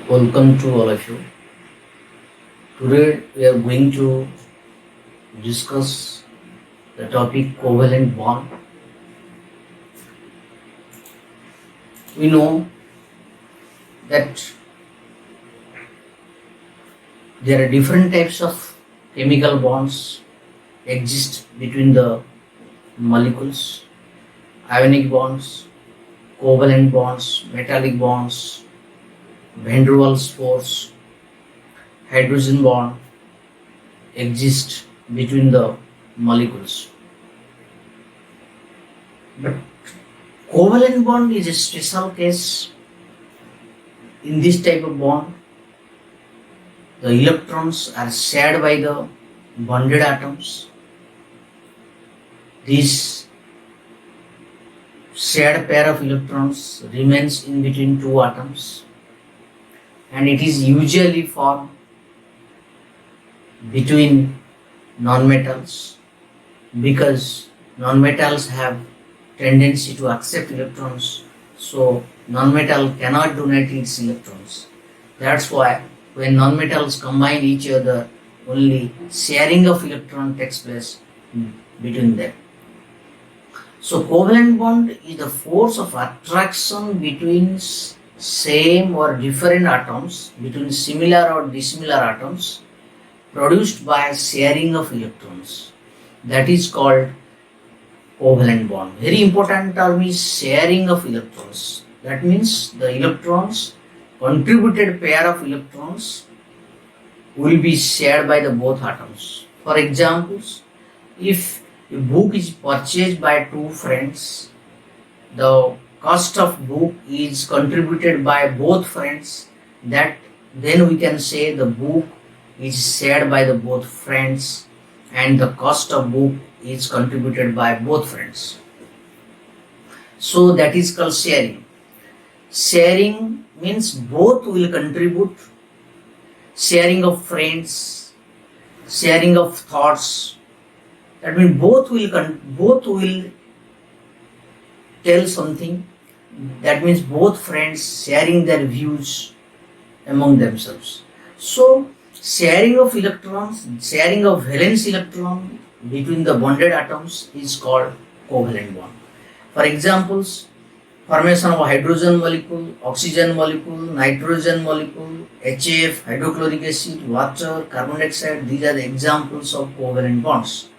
Welcome to all of you. Today we are going to discuss the topic covalent bond. We know that there are different types of chemical bonds exist between the molecules: ionic bonds, covalent bonds, metallic bonds, van der Waals force, hydrogen bond exist between the molecules. But covalent bond is a special case. In this type of bond, the electrons are shared by the bonded atoms. This shared pair of electrons remains in between two atoms, and it is usually formed between nonmetals because nonmetals have tendency to accept electrons, so nonmetal cannot donate its electrons. That's why when nonmetals combine each other, only sharing of electron takes place between them. So covalent bond is the force of attraction between same or different atoms, between similar or dissimilar atoms, produced by sharing of electrons. That is called covalent bond. Very important term is sharing of electrons. That means the electrons, contributed pair of electrons, will be shared by the both atoms. For examples, if a book is purchased by two friends, the cost of book is contributed by both friends, that then we can say the book is shared by the both friends and the cost of book is contributed by both friends. So that is called sharing. Sharing means both will contribute. Sharing of friends, sharing of thoughts. That means both will tell something. That means both friends sharing their views among themselves. So sharing of electrons, sharing of valence electron between the bonded atoms is called covalent bond. For examples, formation of hydrogen molecule, oxygen molecule, nitrogen molecule, HF, hydrochloric acid, water, carbon dioxide, these are the examples of covalent bonds.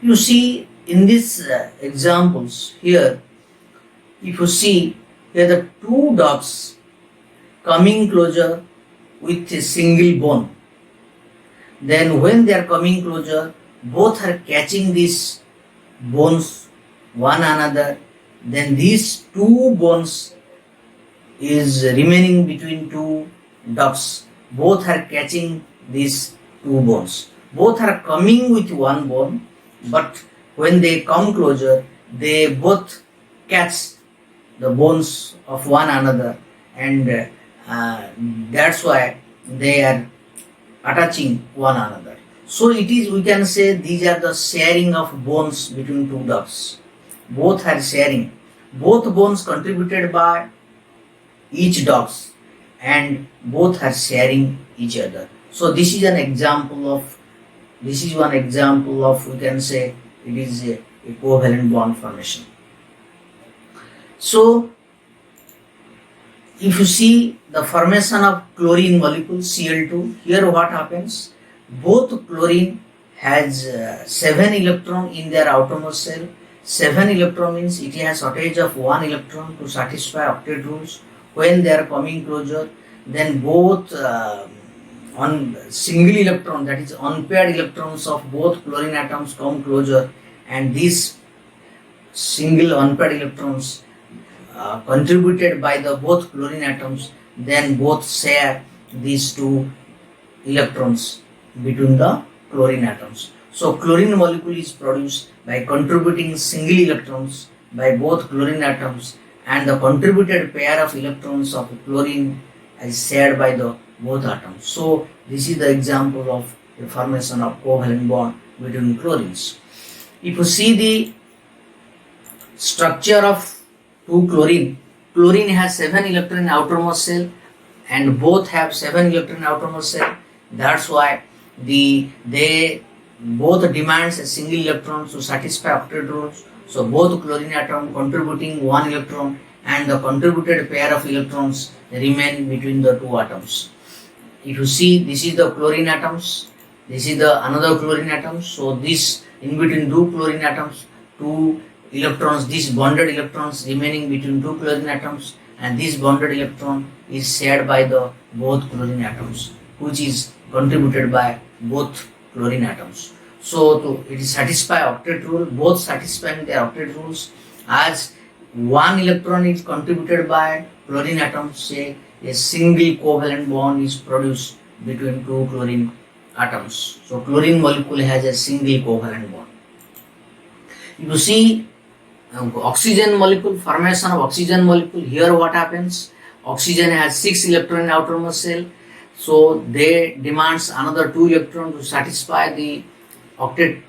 You see in these examples here, if you see here the two dots coming closer with a single bone, then when they are coming closer, both are catching these bones one another, then these two bones is remaining between two dots. Both are catching these two bones. Both are coming with one bone, but when they come closer, they both catch the bones of one another, and that's why they are attaching one another. So it is, we can say, these are the sharing of bones between two dots. Both are sharing. Both bones contributed by each dots, and both are sharing each other. So this is an example of, we can say, it is a covalent bond formation. So if you see the formation of chlorine molecule Cl2, here what happens? Both chlorine has 7 electron in their outermost shell. 7 electron means it has shortage of 1 electron to satisfy octet rules. When they are coming closer, then both on single electron, that is unpaired electrons of both chlorine atoms come closer, and these single unpaired electrons contributed by the both chlorine atoms, then both share these two electrons between the chlorine atoms. So chlorine molecule is produced by contributing single electrons by both chlorine atoms, and the contributed pair of electrons of chlorine is shared by the both atoms. So this is the example of the formation of covalent bond between chlorines. If you see the structure of 2 chlorine, chlorine has 7 electron in outermost shell and both have 7 electron in outermost shell. That's why they both demands a single electron to satisfy octet rules. So both chlorine atom contributing 1 electron and the contributed pair of electrons remain between the two atoms. If you see, this is the chlorine atoms, this is the another chlorine atoms. So this in between two chlorine atoms, two electrons, these bonded electrons remaining between two chlorine atoms, and this bonded electron is shared by the both chlorine atoms, which is contributed by both chlorine atoms. So it is satisfy octet rule, both satisfying their octet rules. As one electron is contributed by chlorine atoms, say a single covalent bond is produced between two chlorine atoms. So chlorine molecule has a single covalent bond. You see oxygen molecule, formation of oxygen molecule. Here what happens? Oxygen has 6 electron in outermost shell, so they demands another 2 electron to satisfy the octet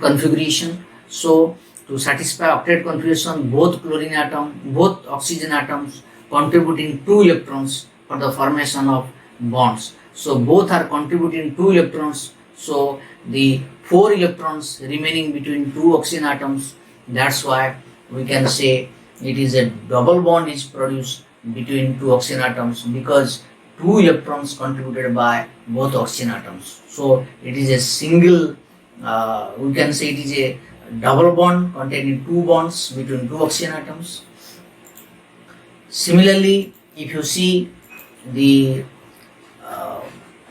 configuration. So to satisfy octet configuration, both chlorine atom, both oxygen atoms contributing 2 electrons for the formation of bonds. So both are contributing 2 electrons. So the 4 electrons remaining between two oxygen atoms. That's why we can say it is a double bond is produced between two oxygen atoms, because 2 electrons contributed by both oxygen atoms. So it is a single, we can say it is a double bond containing 2 bonds between two oxygen atoms. Similarly, if you see the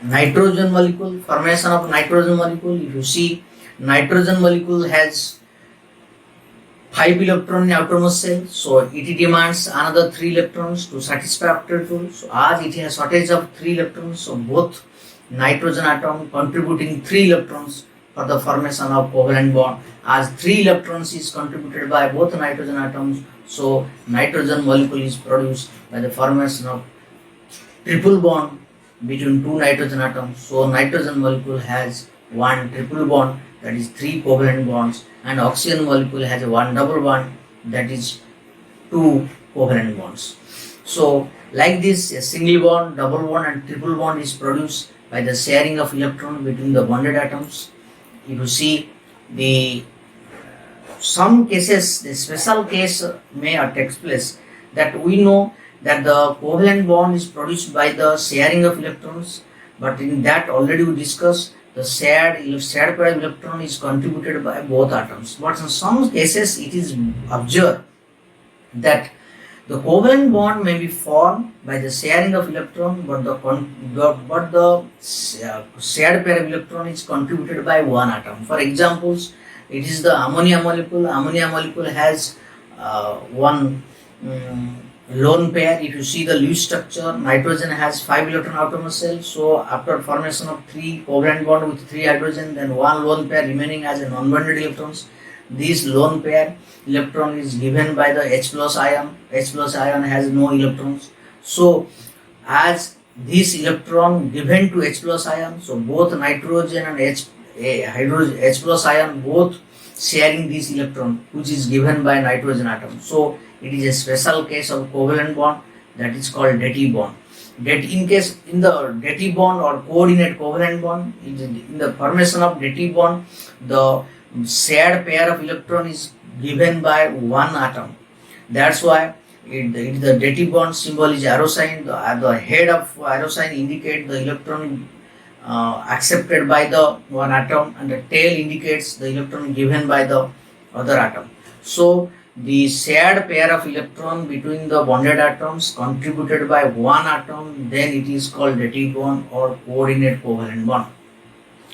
nitrogen molecule, formation of nitrogen molecule, if you see nitrogen molecule has 5 electron in outermost shell, so it demands another 3 electrons to satisfy octet rule. So as it has shortage of 3 electrons, so both nitrogen atom contributing 3 electrons for the formation of covalent bond. As 3 electrons is contributed by both nitrogen atoms, so nitrogen molecule is produced by the formation of triple bond between two nitrogen atoms. So nitrogen molecule has 1 triple bond, that is 3 covalent bonds, and oxygen molecule has 1 double bond, that is 2 covalent bonds. So like this, a single bond, double bond and triple bond is produced by the sharing of electron between the bonded atoms. If you see the some cases, the special case may take place, that we know that the covalent bond is produced by the sharing of electrons, but in that already we discussed the shared pair of electron is contributed by both atoms. But in some cases it is observed that the covalent bond may be formed by the sharing of electron, but the shared pair of electron is contributed by one atom. For examples, it is the ammonia molecule. Ammonia molecule has one lone pair. If you see the Lewis structure, nitrogen has 5 electron outermost shell. So after formation of 3 covalent bond with 3 hydrogen, then one lone pair remaining as a non-bonded electrons. This lone pair electron is given by the H plus ion. H plus ion has no electrons. So as this electron given to H plus ion, so both nitrogen and H plus ion both sharing this electron, which is given by nitrogen atom. So it is a special case of covalent bond, that is called Deti bond. In the Deti bond or coordinate covalent bond, in the formation of Deti bond, the shared pair of electron is given by one atom. That's why the Deti bond symbol is arrow sign. The head of arrow sign indicate the electron accepted by the one atom, and the tail indicates the electron given by the other atom. So the shared pair of electron between the bonded atoms contributed by one atom, then it is called Deti bond or coordinate covalent bond.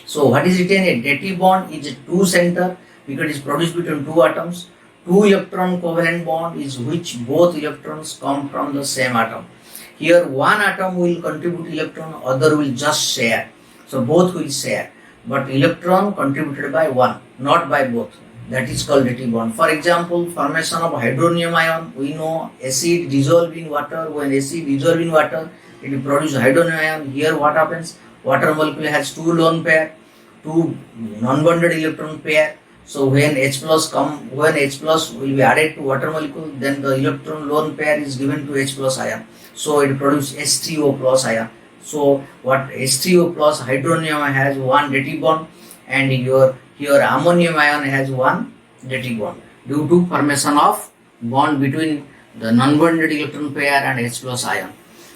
So what is written? A Deti bond is a 2-center because it is produced between two atoms. 2 electron covalent bond is which both electrons come from the same atom. Here one atom will contribute electron, other will just share. So both will share, but electron contributed by one, not by both. That is called Deti bond. For example, formation of hydronium ion. We know acid dissolved in water. When acid dissolved in water, it will produce hydronium ion. Here what happens? Water molecule has 2 lone pair, 2 non-bonded electron pair. So when H plus will be added to water molecule, then the electron lone pair is given to H plus ion. So it produces H3O plus ion. So what H3O plus hydronium has one dative bond, and your ammonium ion has one dative bond due to formation of bond between the non-bonded electron pair and H plus ion.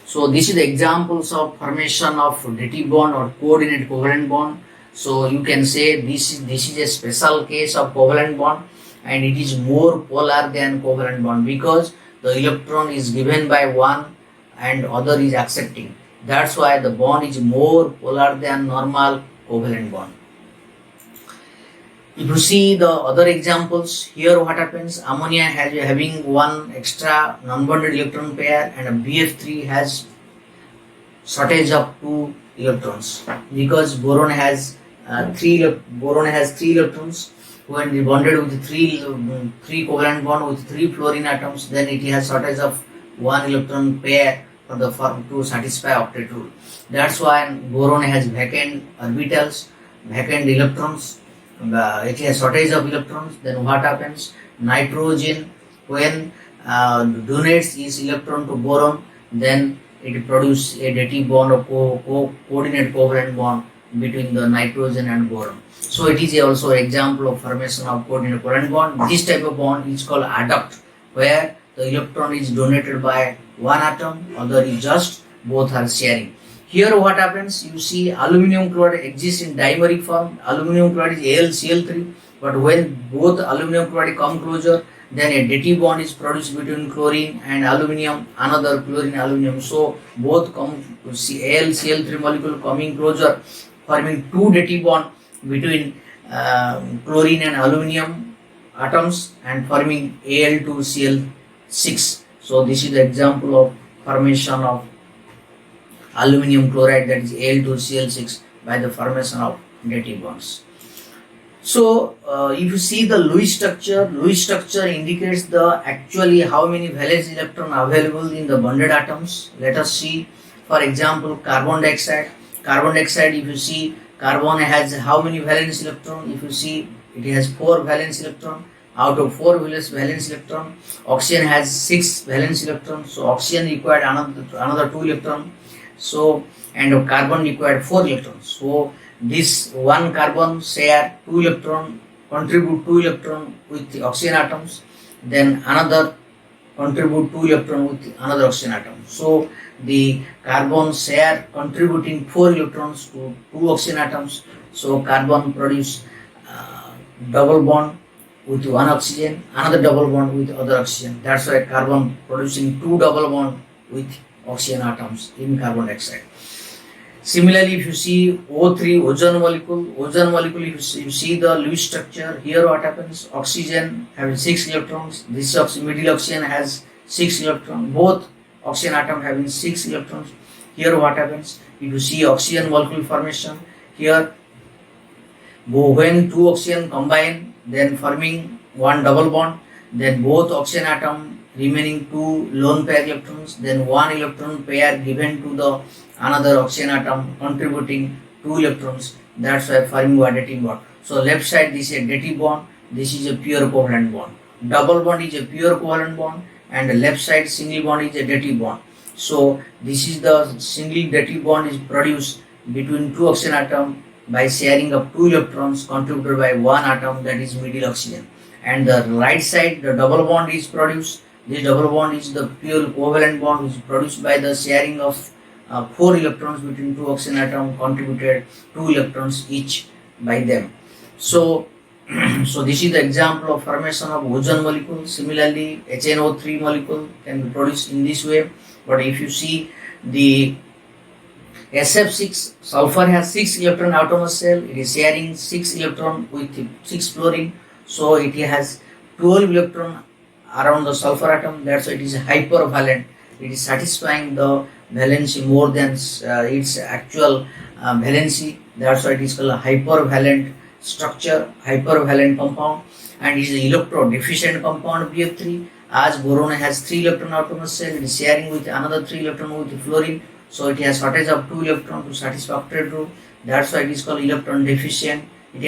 So this is the examples of formation of dative bond or coordinate covalent bond. So you can say this is a special case of covalent bond, and it is more polar than covalent bond because the electron is given by one and other is accepting. That's why the bond is more polar than normal covalent bond. If you see the other examples, here what happens, ammonia having one extra non-bonded electron pair, and a BF3 has shortage of 2 electrons because boron has 3 electrons. When bonded with 3 covalent bond with 3 fluorine atoms, then it has shortage of 1 electron pair for the form to satisfy octet rule. That's why boron has vacant orbitals, vacant electrons. It has shortage of electrons. Then what happens? Nitrogen, when donates its electron to boron, then it produces a dative bond or coordinate covalent bond between the nitrogen and boron. So it is also an example of formation of coordinate covalent bond. This type of bond is called adduct, where the electron is donated by one atom, other is just both are sharing. Here what happens, you see aluminum chloride exists in dimeric form. Aluminum chloride is AlCl3, but when both aluminum chloride come closer, then a dative bond is produced between chlorine and aluminum, another chlorine aluminum. So both come to see AlCl3 molecule coming closer, forming two dative bond between chlorine and aluminum atoms and forming Al2Cl6. So this is the example of formation of aluminum chloride, that is Al2Cl6, by the formation of dative bonds. So if you see the Lewis structure indicates the actually how many valence electron available in the bonded atoms. Let us see, for example, carbon dioxide. Carbon dioxide, if you see, carbon has how many valence electron? If you see, it has 4 valence electron. Out of 4 valence electron, oxygen has 6 valence electrons. So oxygen required another 2 electron. So, and carbon required 4 electrons. So this one carbon share 2 electron, contribute 2 electron with the oxygen atoms, then another contribute 2 electron with another oxygen atom. So the carbon share contributing 4 electrons to 2 oxygen atoms. So carbon produce double bond with one oxygen, another double bond with other oxygen. That's why carbon producing 2 double bond with oxygen atoms in carbon dioxide. Similarly, if you see O3, ozone molecule, if you see the Lewis structure, here what happens, oxygen having 6 electrons, this middle oxygen has 6 electrons, both oxygen atom having 6 electrons. Here what happens, if you see oxygen molecule formation, here when 2 oxygen combine, then forming one double bond, then both oxygen atom remaining 2 lone pair electrons, then 1 electron pair given to the another oxygen atom contributing 2 electrons. That's why forming one dative bond. So left side this is a dative bond, this is a pure covalent bond. Double bond is a pure covalent bond, and the left side single bond is a dative bond. So this is the single dative bond is produced between 2 oxygen atom by sharing of 2 electrons contributed by 1 atom, that is middle oxygen. And the right side the double bond is produced. This double bond is the pure covalent bond which is produced by the sharing of 4 electrons between 2 oxygen atoms, contributed 2 electrons each by them. So, so this is the example of formation of ozone molecule. Similarly, HNO3 molecule can be produced in this way. But if you see the SF6, sulfur has 6 electron atomos shell. It is sharing 6 electron with 6 fluorine. So it has 12 electron around the sulfur atom. That's why it is hypervalent. It is satisfying the valency more than its actual valency. That's why it is called a hypervalent structure, hypervalent compound, and it is an electro deficient compound BF3. As boron has 3 electron atomos shell, it is sharing with another 3 electron with fluorine. So it has shortage of 2 electrons to satisfy octet rule. That's why it is called electron deficient. it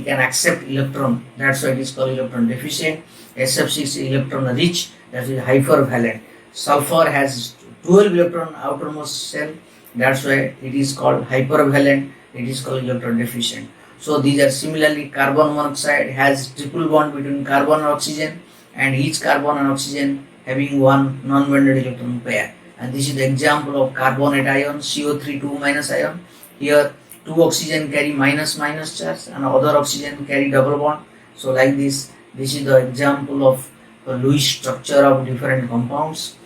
can accept electron. That's why it is called electron deficient. SF6 is electron rich, that is hypervalent. Sulfur has 12 electron outermost shell, that's why it is called hypervalent, it is called electron deficient. So these are similarly carbon monoxide has triple bond between carbon and oxygen, and each carbon and oxygen having one non-bonded electron pair. And this is the example of carbonate ion, CO3 2 minus ion. Here 2 oxygen carry minus charge and other oxygen carry double bond. So like this is the example of the Lewis structure of different compounds.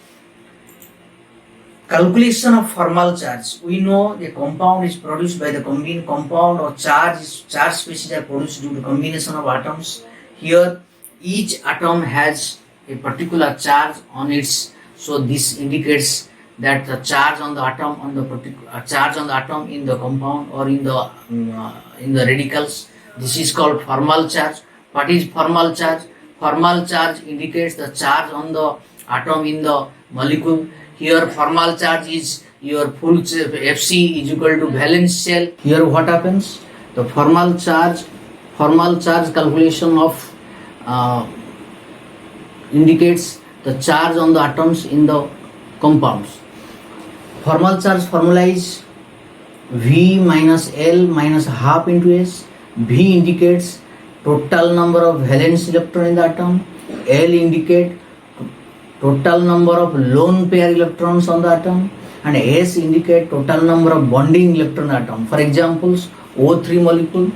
Calculation of formal charge. We know the compound is produced by the combined compound, or charge species are produced due to combination of atoms. Here each atom has a particular charge on its, so this indicates that the charge on the atom in the compound or in the radicals, this is called formal charge. What is formal charge? Formal charge indicates the charge on the atom in the molecule. Here formal charge is your full Fc is equal to valence shell. Here what happens? The formal charge calculation of indicates the charge on the atoms in the compounds. Formal charge formula is V minus L minus half into S. V indicates total number of valence electron in the atom. L indicate total number of lone pair electrons on the atom, and S indicate total number of bonding electron atom. For examples, O3 molecule,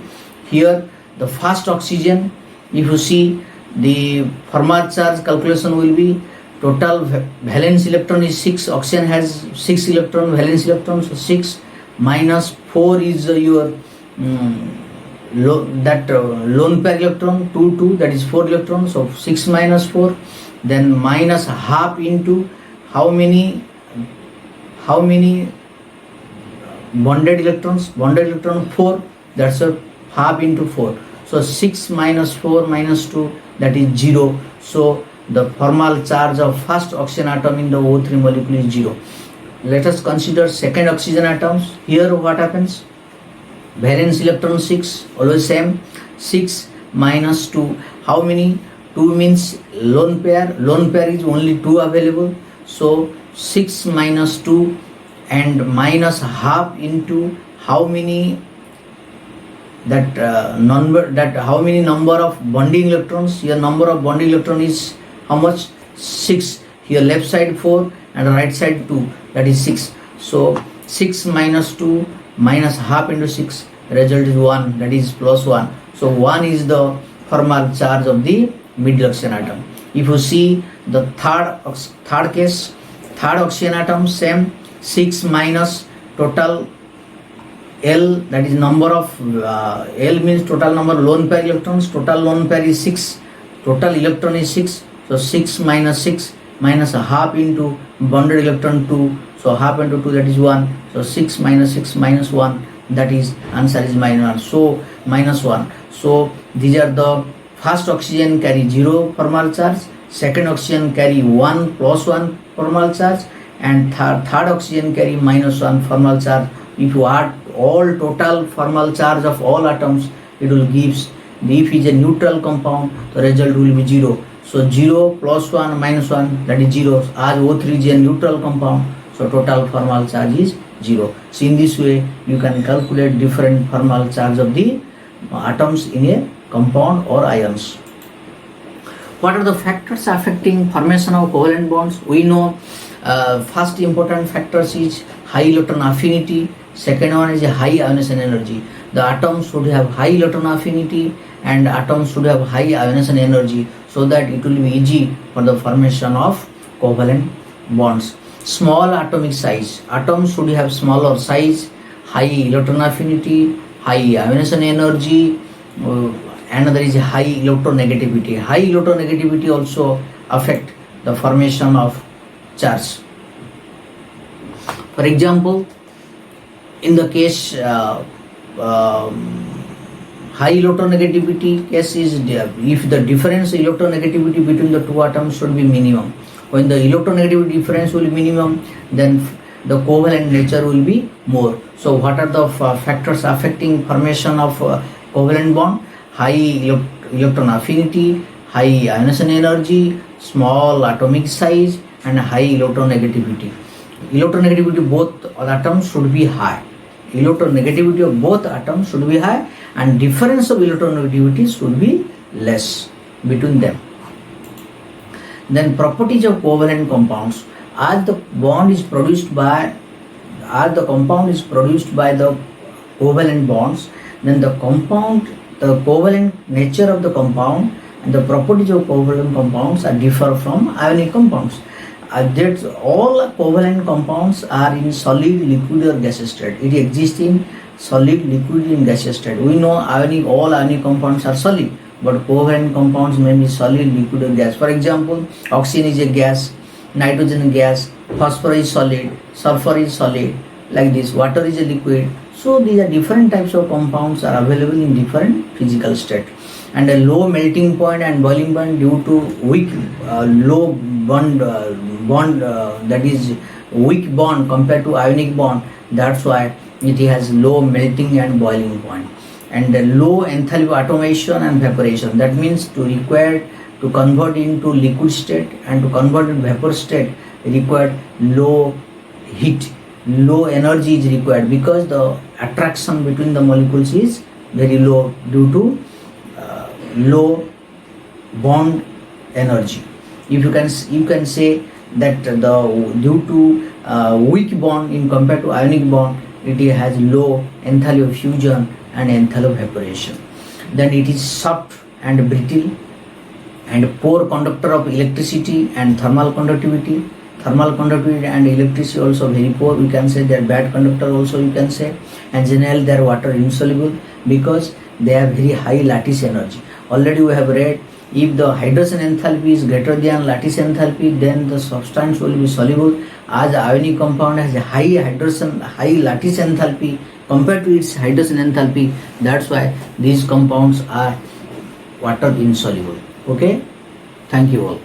here the first oxygen, if you see the formal charge calculation will be total valence electron is 6, oxygen has 6 electron, valence electrons, so 6 minus 4 is your lone pair electron, 2, that is 4 electrons, so 6 minus 4, then minus half into how many bonded electrons? Bonded electron 4, that's a half into 4. So 6 minus 4 minus 2, that is 0. So the formal charge of first oxygen atom in the O3 molecule is 0. Let us consider second oxygen atoms. Here what happens? Valence electron 6, always same. 6 minus 2, how many? 2 means lone pair. Lone pair is only 2 available. So 6 minus 2 and minus half into how many how many number of bonding electrons? Here number of bonding electron is how much? 6. Here left side 4 and right side 2, that is 6. So 6 minus 2 minus half into 6, result is 1, that is plus 1. So 1 is the formal charge of the middle oxygen atom. If you see the third case, third oxygen atom, same, 6 minus total L, that is number of L means total number lone pair electrons. Total lone pair is 6, total electron is 6, so 6 minus 6 minus a half into bonded electron 2, so half into 2, that is 1. So 6 minus 1, that is answer is minus 1. So minus 1. So these are the first oxygen carry 0 formal charge, second oxygen carry 1 plus 1 formal charge, and third oxygen carry minus 1 formal charge. If you add all total formal charge of all atoms, it will gives, if it is a neutral compound, the result will be 0. So 0 plus 1 minus 1, that is 0. As O3 is a neutral compound, so total formal charge is 0. So in this way you can calculate different formal charge of the atoms in a compound or ions. What are the factors affecting formation of covalent bonds? We know first important factors is high electron affinity, second one is a high ionization energy. The atoms should have high electron affinity and atoms should have high ionization energy, so that it will be easy for the formation of covalent bonds. Small atomic size, atoms should have smaller size, high electron affinity, high ionization energy, another is high electronegativity. High electronegativity also affect the formation of charge. For example, in the case high electronegativity case is if the difference electronegativity between the two atoms should be minimum. When the electronegativity difference will be minimum, then the covalent nature will be more. So what are the factors affecting formation of Covalent bond, high electron affinity, high ionization energy, small atomic size, and high electronegativity. Electronegativity both atoms should be high. Electronegativity of both atoms should be high, and difference of electronegativity should be less between them. Then properties of covalent compounds. As the bond is produced by, as the compound is produced by the covalent bonds, then the covalent nature of the compound and the properties of covalent compounds are differ from ionic compounds. That all covalent compounds are in solid, liquid or gaseous state. It exists in solid, liquid and gaseous state. We know all ionic compounds are solid, but covalent compounds may be solid, liquid or gas. For example, oxygen is a gas, nitrogen gas, phosphorus is solid, sulfur is solid, like this. Water is a liquid. So these are different types of compounds are available in different physical state. And a low melting point and boiling point due to weak low bond that is weak bond compared to ionic bond. That's why it has low melting and boiling point. And low enthalpy automation and evaporation. That means to require to convert into liquid state and to convert into vapor state required low heat, low energy is required, because the attraction between the molecules is very low due to low bond energy. If you can say that due to weak bond in compared to ionic bond, it has low enthalpy of fusion and enthalpy of evaporation. Then it is soft and brittle and poor conductor of electricity and thermal conductivity. Thermal conductivity and electricity also very poor. We can say they are bad conductor also, you can say. And generally they are water insoluble because they have very high lattice energy. Already we have read, if the hydrogen enthalpy is greater than lattice enthalpy, then the substance will be soluble. As ionic compound has a high lattice enthalpy compared to its hydrogen enthalpy, that's why these compounds are water insoluble. Okay, thank you all.